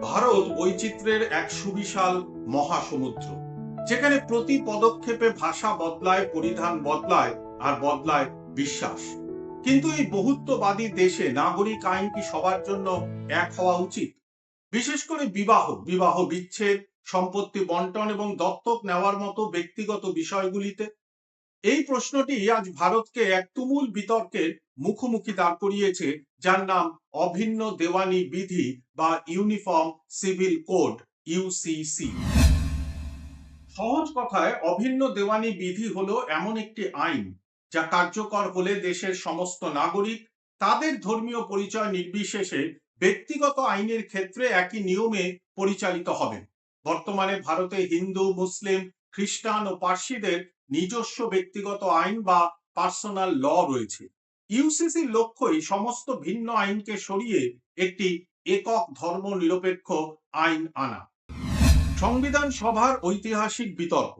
ভারত বৈচিত্র্যের এক সুবিশাল মহাসমুদ্র, যেখানে প্রতি পদক্ষেপে ভাষা বদলায়, পরিধান বদলায়, আর বদলায় বিশ্বাস। কিন্তু এই বহুত্ববাদী দেশে নাগরিক আইন কি সবার জন্য এক হওয়া উচিত? বিশেষ করে বিবাহ, বিবাহ বিচ্ছেদ, সম্পত্তি বন্টন এবং দত্তক নেওয়ার মতো ব্যক্তিগত বিষয়গুলিতে। এই প্রশ্নটি আজ ভারতকে এক তুমুল বিতর্কের মুখোমুখি দাঁড় করিয়েছে, যার নাম অভিন্ন দেওয়ানি বিধি বা ইউনিফর্ম সিভিল কোড, ইউসিসি। সহজ কথায় অভিন্ন দেওয়ানি বিধি হলো এমন একটি আইন যা কার্যকর হলে দেশের সমস্ত নাগরিক তাদের ধর্মীয় পরিচয় নির্বিশেষে ব্যক্তিগত আইনের ক্ষেত্রে একই নিয়মে পরিচালিত হবেন। বর্তমানে ভারতে হিন্দু, মুসলিম, খ্রিস্টান ও পার্সিদের নিজস্ব ব্যক্তিগত আইন বা পার্সোনাল ল রয়েছে। ইউসিসির লক্ষ্যই সমস্ত ভিন্ন আইনকে সরিয়ে একটি একক ধর্ম নিরপেক্ষ আইন আনা। সংবিধান সভার ঐতিহাসিক বিতর্ক।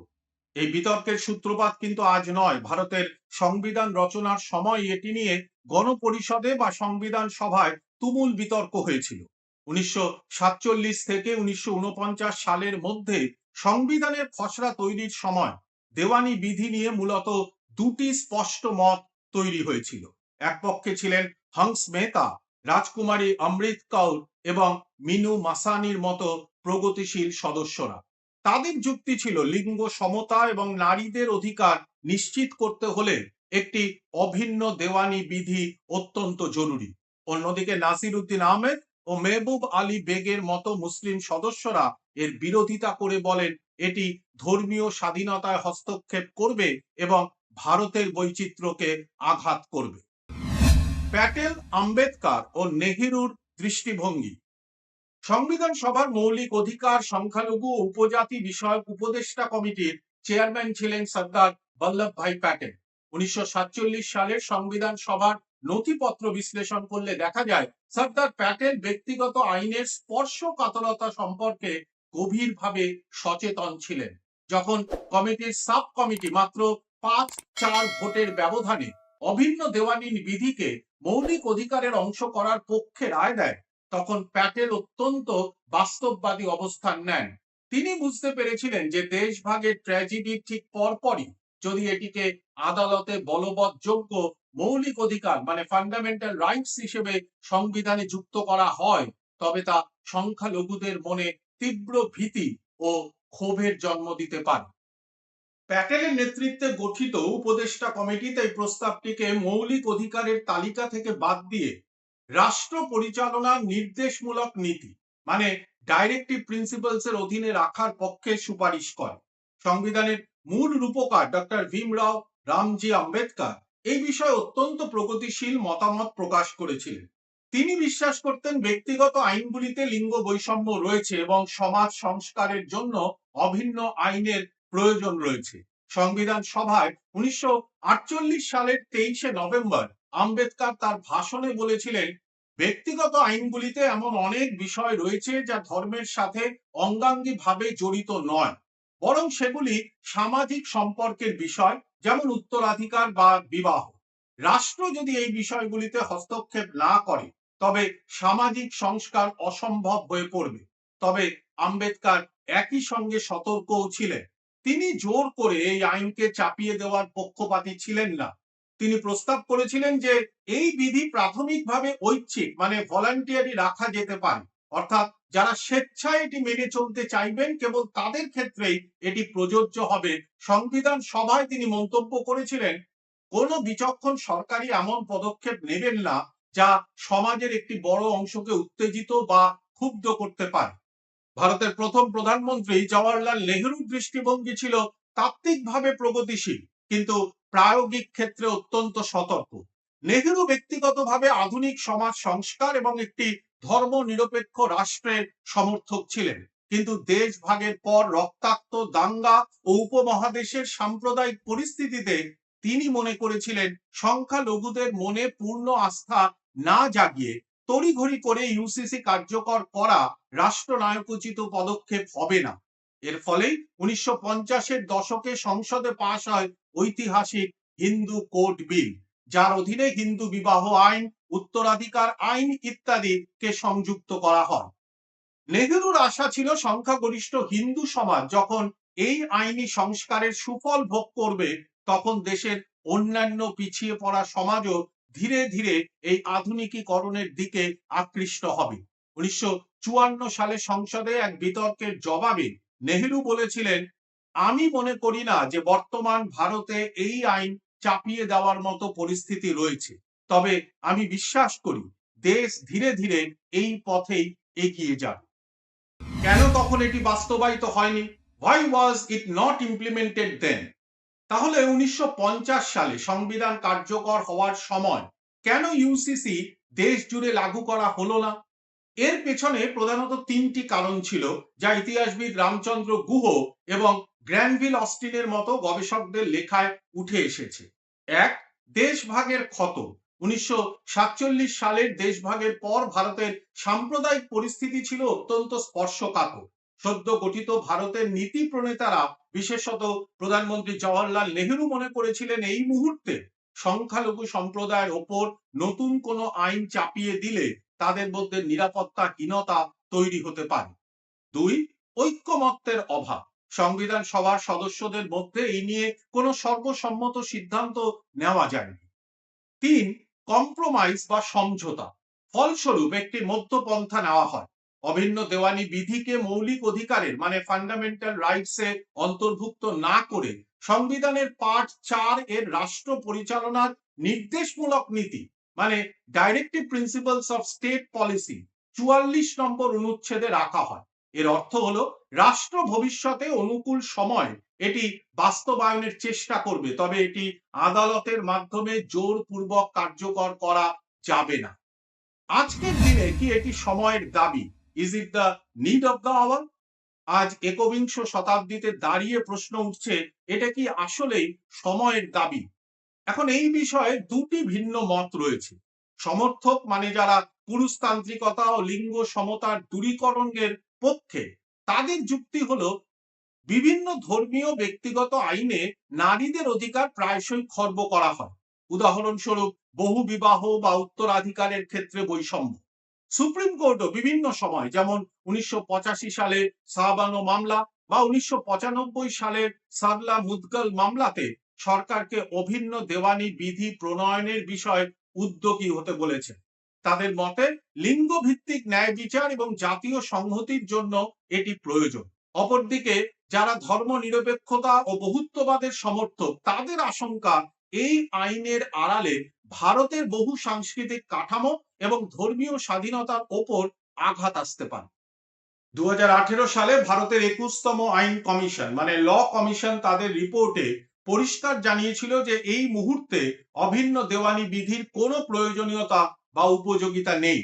এই বিতর্কের সূত্রপাত কিন্তু আজ নয়। ভারতের সংবিধান রচনার সময় এটি নিয়ে গণপরিষদে বা সংবিধান সভায় তুমুল বিতর্ক হয়েছিল। 1947 থেকে 1949 সালের মধ্যে সংবিধানের খসড়া তৈরির সময় দেওয়ানি বিধি নিয়ে মূলত দুটি স্পষ্ট মত তৈরি হয়েছিল। এক পক্ষে ছিলেন হংস মেহতা, রাজকুমারী অমৃত কৌর এবং মিনু মাসানির মতো প্রগতিশীল সদস্যরা। তাদের যুক্তি ছিল লিঙ্গ সমতা এবং নারীদের অধিকার নিশ্চিত করতে হলে একটি অভিন্ন দেওয়ানি বিধি অত্যন্ত জরুরি। অন্যদিকে নাসির উদ্দিন আহমেদ ও মেহবুব আলী বেগের মতো মুসলিম সদস্যরা এর বিরোধিতা করে বলেন এটি ধর্মীয় স্বাধীনতায় হস্তক্ষেপ করবে এবং ভারতের বৈচিত্র্যকে আঘাত করবে। প্যাটেল, আম্বেদকর ও নেহেরুর দৃষ্টিভঙ্গি। সংবিধান সভার মৌলিক অধিকার, সংখ্যালঘু ও উপজাতি বিষয়ক উপদেষ্টা কমিটির চেয়ারম্যান ছিলেন সর্দার বল্লভভাই প্যাটেল। 1947 সালের সংবিধান সভার নথিপত্র বিশ্লেষণ করলে দেখা যায় সর্দার প্যাটেল ব্যক্তিগত আইনের স্পর্শকাতরতা সম্পর্কে গভীরভাবে সচেতন ছিলেন। যখন কমিটির সাব কমিটি মাত্র 5-4 ভোটের ব্যবধানে অভিন্ন দেওয়ানি বিধিকে মৌলিক অধিকারের অংশ করার পক্ষে রায় দেয়, তখন প্যাটেল অত্যন্ত বাস্তববাদী অবস্থান নেন। তিনি বুঝতে পেরেছিলেন যে দেশভাগের ট্র্যাজেডির ঠিক পরপরই যদি এটিকে আদালতে বলবৎযোগ্য মৌলিক অধিকার মানে ফান্ডামেন্টাল রাইটস হিসেবে সংবিধানে যুক্ত করা হয়, তবে তা সংখ্যালঘুদের মনে তীব্র ভীতি ও ক্ষোভের জন্ম দিতে পারে। প্যাটেলের নেতৃত্বে গঠিত উপদেষ্টা কমিটিতে এই প্রস্তাবটিকে মৌলিক অধিকারের তালিকা থেকে বাদ দিয়ে রাষ্ট্র পরিচালনার নির্দেশমূলক নীতি মানে ডাইরেক্টিভ প্রিন্সিপালস এর অধীনে রাখার পক্ষে সুপারিশ করে। সংবিধানের মূল রূপকার ডক্টর ভীমরাও রামজি আম্বেদকর এই বিষয়ে অত্যন্ত প্রগতিশীল মতামত প্রকাশ করেছিলেন। তিনি বিশ্বাস করতেন ব্যক্তিগত আইনগুলিতে লিঙ্গ বৈষম্য রয়েছে এবং সমাজ সংস্কারের জন্য অভিন্ন আইনের প্রয়োজন রয়েছে। সংবিধান সভায় 1948 সালের 23শে নভেম্বর আম্বেদকর তার ভাষণে বলেছিলেন, ব্যক্তিগত আইনগুলিতে এমন অনেক বিষয় রয়েছে যা ধর্মের সাথে অঙ্গাঙ্গিভাবে জড়িত নয়, বরং সেগুলি সামাজিক সম্পর্কের বিষয়, যেমন উত্তরাধিকার বা বিবাহ। রাষ্ট্র যদি এই বিষয়গুলিতে হস্তক্ষেপ না করে তবে সামাজিক সংস্কার অসম্ভব হয়ে পড়বে। তবে আম্বেদকর একই সঙ্গে সতর্কও ছিলেন। তিনি জোর করে এই আইনকে চাপিয়ে দেওয়ার পক্ষপাতী ছিলেন না। তিনি প্রস্তাব করেছিলেন যে এই বিধি প্রাথমিকভাবে ঐচ্ছিক মানে ভলান্টিয়ারি রাখা যেতে পারে, অর্থাৎ যারা স্বেচ্ছায় এটি মেনে চলতে চাইবেন কেবল তাদের ক্ষেত্রেই এটি প্রযোজ্য হবে। সংবিধান সভায় তিনি মন্তব্য করেছিলেন, কোন বিচক্ষণ সরকারই এমন পদক্ষেপ নেবেন না যা সমাজের একটি বড় অংশকে উত্তেজিত বা ক্ষুব্ধ করতে পারে। ভারতের প্রথম প্রধানমন্ত্রী জওয়াহরলাল নেহরুর দৃষ্টিভঙ্গি ছিল তাত্ত্বিকভাবে প্রগতিশীল কিন্তু প্রায়োগিক ক্ষেত্রে অত্যন্ত সতর্ক। নেহরু ব্যক্তিগতভাবে আধুনিক সমাজ সংস্কার এবং একটি ধর্ম নিরপেক্ষ রাষ্ট্রের সমর্থক ছিলেন, কিন্তু দেশ ভাগের পর রক্তাক্ত দাঙ্গা ও উপমহাদেশের সাম্প্রদায়িক পরিস্থিতিতে তিনি মনে করেছিলেন সংখ্যালঘুদের মনে পূর্ণ আস্থা না জাগিয়ে তড়িঘড়ি করে ইউসিসি কার্যকর করা রাষ্ট্রনায়কোচিত পদক্ষেপ হবে না। এর ফলেই 1950-এর দশকে সংসদে পাশ হয় ঐতিহাসিক হিন্দু কোড বিল, যার অধীনে হিন্দু বিবাহ আইন, উত্তরাধিকার আইন ইত্যাদি কে সংযুক্ত করা হয়। নেহেরুর আশা ছিল সংখ্যাগরিষ্ঠ হিন্দু সমাজ যখন এই আইনি সংস্কারের সুফল ভোগ করবে তখন দেশের অন্যান্য পিছিয়ে পড়া সমাজও ধীরে ধীরে এই আধুনিকীকরণের দিকে আকৃষ্ট হবে। 1954 সালে সংসদে এক বিতর্কের জবাবে নেহেরু বলেছিলেন, আমি মনে করি না যে বর্তমান ভারতে এই আইন চাপিয়ে দেওয়ার মতো পরিস্থিতি রয়েছে, তবে আমি বিশ্বাস করি দেশ ধীরে ধীরে এই পথেই এগিয়ে যাবে। কেন তখন এটি বাস্তবায়িত হয়নি? Why was it not implemented then? তাহলে 1950 সালে সংবিধান কার্যকর হওয়ার সময় কেন ইউসিসি দেশ জুড়ে লাগু করা হলো না? এর পেছনে প্রধানত তিনটি কারণ ছিল, যা ইতিহাসবিদ রামচন্দ্র গুহ এবং গ্র্যানভিল অস্টিনের মতো গবেষকদের লেখায় উঠে এসেছে। এক, দেশভাগের ক্ষত। 1947 সালের দেশভাগের পর ভারতের সাম্প্রদায়িক পরিস্থিতি ছিল অত্যন্ত স্পর্শকাতর। সদ্য গঠিত ভারতের নীতি প্রণেতারা, বিশেষত প্রধানমন্ত্রী জওহরলাল নেহেরু মনে করেছিলেন এই মুহূর্তে সংখ্যালঘু সম্প্রদায়ের ওপর নতুন কোনো আইন চাপিয়ে দিলে তাদের মধ্যে নিরাপত্তাহীনতা তৈরি হতে পারে। দুই, ঐক্যমত্যের অভাব। সংবিধান সভার সদস্যদের মধ্যে এই নিয়ে কোনো সর্বসম্মত সিদ্ধান্ত নেওয়া যায়নি। তিন, কম্প্রোমাইজ বা সমঝোতা। ফলস্বরূপ একটি মধ্যপন্থা নেওয়া হয়। অভিন্ন দেওয়ানি বিধিকে মৌলিক অধিকারের মানে ফান্ডামেন্টাল রাইটস এ অন্তর্ভুক্ত না করে সংবিধানের পার্ট 4 এর রাষ্ট্র পরিচালনার নির্দেশমূলক নীতি মানে directive principles of state policy 44 নম্বর অনুচ্ছেদে রাখা হয়। এর অর্থ হলো রাষ্ট্র ভবিষ্যতে অনুকূল সময় এটি বাস্তবায়নের চেষ্টা করবে, তবে এটি আদালতের মাধ্যমে জোরপূর্বক কার্যকর করা যাবে না। আজকের দিনে কি এটি সময়ের দাবি? Is it the need of the hour? আজ একবিংশ শতাব্দীতে দাঁড়িয়ে প্রশ্ন উঠছে, এটা কি আসলেই সময়ের দাবি? এখন এই বিষয়ে দুটি ভিন্ন মত রয়েছে। সমর্থক মানে যারা পুরুষতান্ত্রিকতা ও লিঙ্গ সমতার দূরীকরণের পক্ষে, তাদের যুক্তি হলো বিভিন্ন ধর্মীয় ব্যক্তিগত আইনে নারীদের অধিকার প্রায়শই খর্ব করা হয়। উদাহরণস্বরূপ বহু বিবাহ বা উত্তরাধিকারের ক্ষেত্রে বৈষম্য। সুপ্রিম কোর্টও বিভিন্ন সময়, যেমন 1985 সালে সাবানো মামলা বা 1995 সালের সারলা মুদগল মামলাতে সরকারকে অভিন্ন দেওয়ানি বিধি প্রণয়নের বিষয়ে উদ্যোগী হতে বলেছে। তাদের মতে লিঙ্গ ভিত্তিক ন্যায় বিচার এবং জাতীয় সংহতির জন্য এটি প্রয়োজন। অপরদিকে যারা ধর্ম নিরপেক্ষতা ও বহুত্ববাদের সমর্থক, তাদের আশঙ্কা এই আইনের আড়ালে ভারতের বহু সাংস্কৃতিক কাঠামো এবং ধর্মীয় স্বাধীনতার ওপর আঘাত আসতে পারে। 2018 সালে ভারতের 21তম আইন কমিশন মানে ল কমিশন তাদের রিপোর্টে পরিষ্কার জানিয়েছিল যে এই মুহূর্তে অভিন্ন দেওয়ানি বিধির কোনো প্রয়োজনীয়তা বা উপযোগিতা নেই।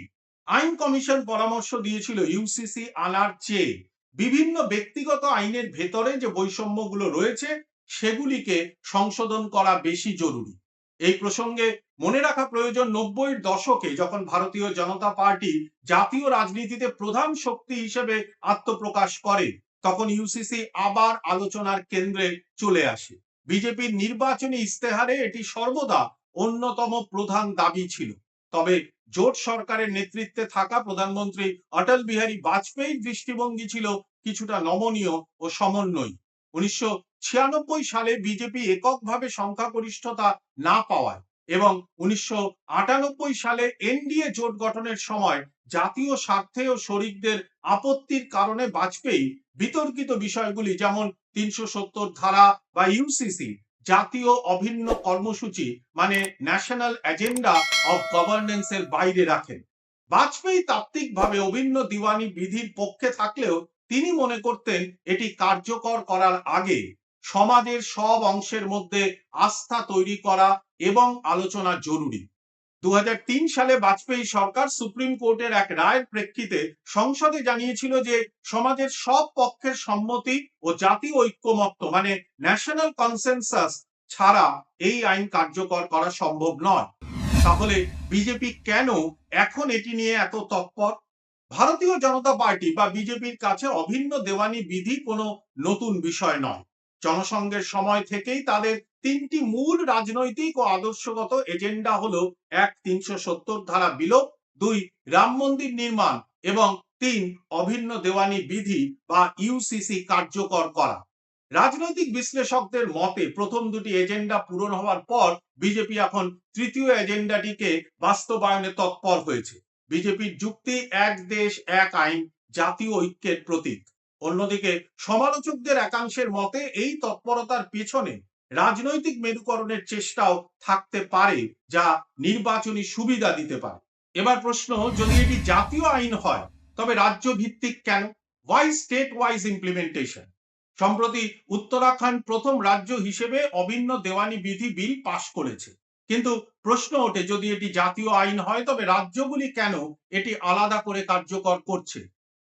আইন কমিশন পরামর্শ দিয়েছিল ইউসিসি আনার চেয়ে বিভিন্ন ব্যক্তিগত আইনের ভেতরে যে বৈষম্যগুলো রয়েছে সেগুলিকে সংশোধন করা বেশি জরুরি। এই প্রসঙ্গে মনে রাখা প্রয়োজন, 90-এর দশকে যখন ভারতীয় জনতা পার্টি জাতীয় রাজনীতিতে প্রধান শক্তি হিসেবে আত্মপ্রকাশ করে, তখন ইউসিসি আবার আলোচনার কেন্দ্রে চলে আসে। বিজেপির নির্বাচনী ইস্তেহারে এটি সর্বদা অন্যতম প্রধান দাবি ছিল। তবে জোট সরকারের নেতৃত্বে থাকা প্রধানমন্ত্রী অটল বিহারী বাজপেয়ীর দৃষ্টিভঙ্গি ছিল কিছুটা নমনীয় ও সমন্বয়ী। 1996 সালে বিজেপি এককভাবে সংখ্যাগরিষ্ঠতা না পাওয়ায় এবং 1998 সালে এনডিএ জোট গঠনের সময় জাতীয় স্বার্থে ও শরিকদের আপত্তির কারণে বাজপেয়ী বিতর্কিত বিষয়গুলি যেমন 370 ধারা বা ইউসিসি জাতীয় অভিন্ন কর্মসূচি মানে ন্যাশনাল এজেন্ডা অফ গভর্নেন্সের বাইরে রাখেন। বাজপেয়ী তাত্ত্বিকভাবে অভিন্ন দিওয়ানি বিধির পক্ষে থাকলেও তিনি মনে করতেন এটি কার্যকর করার আগে সমাজের সব অংশের মধ্যে আস্থা তৈরি করা এবং আলোচনা জরুরি। 2003 সালে বাজপেয়ী সরকার সুপ্রিম কোর্টের এক রায়ের প্রেক্ষিতে সংসদে জানিয়েছিল যে সমাজের সব পক্ষের সম্মতি ও জাতীয় ঐক্যমত্য মানে ন্যাশনাল কনসেনসাস ছাড়া এই আইন কার্যকর করা সম্ভব নয়। তাহলে বিজেপি কেন এখন এটি নিয়ে এত তৎপর? ভারতীয় জনতা পার্টি বা বিজেপির কাছে অভিন্ন দেওয়ানি বিধি কোনো নতুন বিষয় নয়। জনসংঘের সময় থেকেই তাদের তিনটি মূল রাজনৈতিক ও আদর্শগত এজেন্ডা হলো: 1, 370 ধারা বিলোপ, 2, রাম মন্দির নির্মাণ এবং 3 অভিন্ন দেওয়ানি বিধি বা ইউসিসি কার্যকর করা। রাজনৈতিক বিশ্লেষকদের মতে প্রথম দুটি এজেন্ডা পূরণ হওয়ার পর বিজেপি এখন তৃতীয় এজেন্ডাটিকে বাস্তবায়নে তৎপর হয়েছে। বিজেপির যুক্তি, এক দেশ এক আইন জাতীয় ঐক্যের প্রতীক। অন্যদিকে সমালোচকদের একাংশের মতে এই তৎপরতার পেছনে রাজনৈতিক মেরুকরণের চেষ্টাও থাকতে পারে, যা নির্বাচনী সুবিধা দিতে পারে। এবার প্রশ্ন, যদি এটি জাতীয় আইন হয় তবে রাজ্য ভিত্তিক কেন? Why state wise implementation? সম্প্রতি উত্তরাখণ্ড প্রথম রাজ্য হিসেবে অভিন্ন দেওয়ানি বিধি বিল পাশ করেছে, কিন্তু প্রশ্ন ওঠে যদি এটি জাতীয় আইন হয় তবে রাজ্যগুলি কেন এটি আলাদা করে কার্যকর করছে?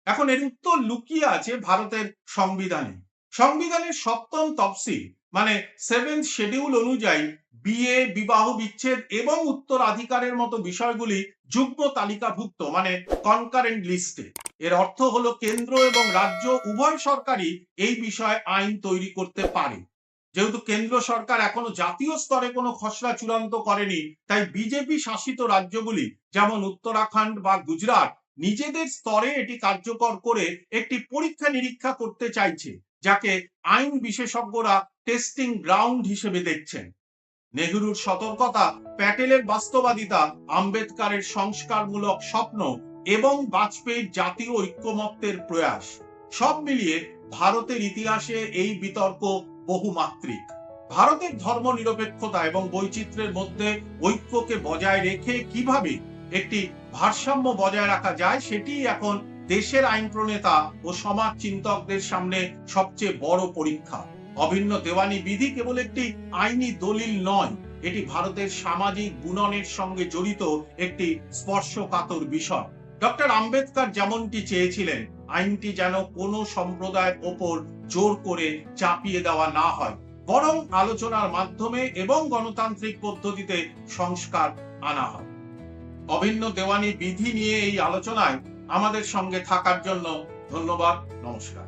এখন এর উত্তর লুকিয়ে আছে ভারতের সংবিধানে। সংবিধানের 7ম তফসিল মানে 7th শিডিউল অনুযায়ী বিয়ে, বিবাহ বিচ্ছেদ এবং উত্তরাধিকারের মতো বিষয়গুলি যুগ্ম তালিকাভুক্ত মানে কনকারেন্ট লিস্টে। এর অর্থ হলো কেন্দ্র এবং রাজ্য উভয় সরকারই এই বিষয়ে আইন তৈরি করতে পারে। যেহেতু কেন্দ্র সরকার এখনো জাতীয় স্তরে কোনো খসড়া চূড়ান্ত করেনি, তাই বিজেপি শাসিত রাজ্যগুলি যেমন উত্তরাখণ্ড বা গুজরাট নিজেদের স্তরে এটি কার্যকর করে একটি পরীক্ষা নিরীক্ষা করতে চাইছে, যাকে আইন বিশেষজ্ঞরা টেস্টিং গ্রাউন্ড হিসেবে দেখছেন। নেহরুর সতর্কতা, প্যাটেলের বাস্তববাদিতা, আম্বেদকরের সংস্কারমূলক স্বপ্ন এবং বাজপেয়ীর জাতীয় ঐক্যমত্যের প্রয়াস সব মিলিয়ে ভারতের ইতিহাসে এই বিতর্ক বহুমাত্রিক। ভারতের ধর্মনিরপেক্ষতা এবং বৈচিত্র্যের মধ্যে ঐক্যকে বজায় রেখে কিভাবে একটি ভারসাম্য বজায় রাখা যায় সেটি এখন দেশের আইন প্রণেতা ও সমাজ চিন্তকদের সামনে সবচেয়ে বড় পরীক্ষা। অভিন্ন দেওয়ানি বিধি কেবল একটি আইনি দলিল নয়, এটি ভারতের সামাজিক বুননের সঙ্গে জড়িত একটি স্পর্শকাতর বিষয়। ডক্টর আম্বেদকর যেমনটি চেয়েছিলেন, আইনটি যেন কোনো সম্প্রদায়ের ওপর জোর করে চাপিয়ে দেওয়া না হয়, বরং আলোচনার মাধ্যমে এবং গণতান্ত্রিক পদ্ধতিতে সংস্কার আনা হয়। অভিন্ন দেওয়ানি বিধি নিয়ে এই আলোচনায় আমাদের সঙ্গে থাকার জন্য ধন্যবাদ। নমস্কার।